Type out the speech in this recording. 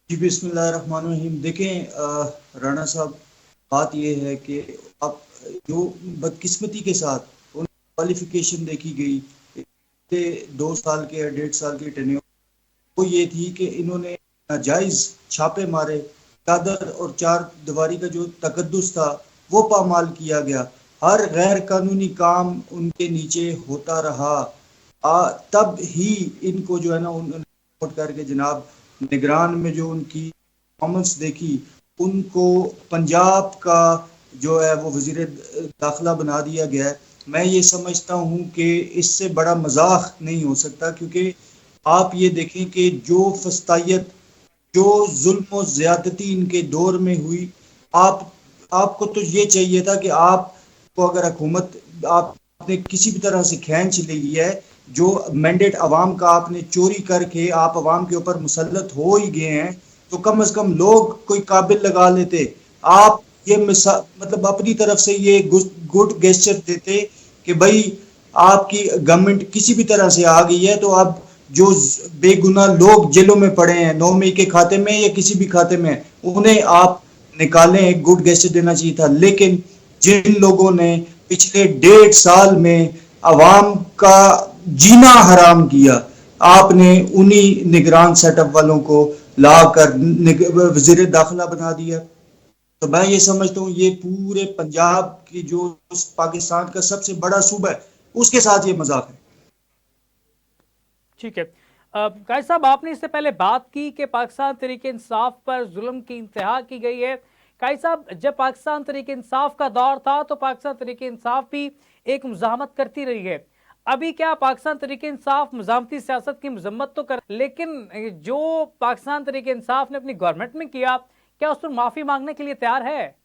جی بسم اللہ الرحمن الرحیم. دیکھیں رانا صاحب، بات یہ ہے کہ اب جو بدقسمتی کے ساتھ ان کوالیفیکیشن دیکھی گئی کہ 2 سال کے 1.5 سال کے ٹینیور، وہ یہ تھی کہ انہوں نے ناجائز چھاپے مارے. چادر اور چار دیواری کا جو تقدس تھا وہ پامال کیا گیا. ہر غیر قانونی کام ان کے نیچے ہوتا رہا. تب ہی ان کو جو ہے نا انہوں نے رپورٹ کر کے جناب نگران میں جو ان کی پرفارمنس دیکھی، ان کو پنجاب کا جو ہے وہ وزیر داخلہ بنا دیا گیا ہے. میں یہ سمجھتا ہوں کہ اس سے بڑا مذاق نہیں ہو سکتا، کیونکہ آپ یہ دیکھیں کہ جو فسطائیت، جو ظلم و زیادتی ان کے دور میں ہوئی. آپ آپ کو تو یہ چاہیے تھا کہ آپ کو اگر حکومت آپ نے کسی بھی طرح سے کھینچ لی ہے، جو مینڈیٹ عوام کا آپ نے چوری کر کے آپ عوام کے اوپر مسلط ہو ہی گئے ہیں، تو کم از کم لوگ کوئی قابل لگا لیتے. آپ یہ مطلب اپنی طرف سے یہ گڈ گیسچر دیتے کہ بھائی آپ کی گورنمنٹ کسی بھی طرح سے آ گئی ہے، تو اب جو بے گناہ لوگ جیلوں میں پڑے ہیں 9 مئی کے کھاتے میں یا کسی بھی کھاتے میں، انہیں آپ نکالیں. ایک گڈ گیسٹ دینا چاہیے تھا. لیکن جن لوگوں نے پچھلے 1.5 سال میں عوام کا جینا حرام کیا، آپ نے انہی نگران سیٹ اپ والوں کو لا کر وزیر داخلہ بنا دیا. تو میں یہ سمجھتا ہوں یہ پورے پنجاب کی جو پاکستان کا سب سے بڑا صوبہ ہے اس کے ساتھ یہ مذاق ہے. ٹھیک ہے قائد صاحب، آپ نے اس سے پہلے بات کی کہ پاکستان تحریک انصاف پر ظلم کی انتہا کی گئی ہے. قائد صاحب، جب پاکستان تحریک انصاف کا دور تھا تو پاکستان تحریک انصاف بھی ایک مزاحمت کرتی رہی ہے. ابھی کیا پاکستان تحریک انصاف مزاحمتی سیاست کی مذمت تو کر، لیکن جو پاکستان تحریک انصاف نے اپنی گورنمنٹ میں کیا اس پر معافی مانگنے کے لیے تیار ہے؟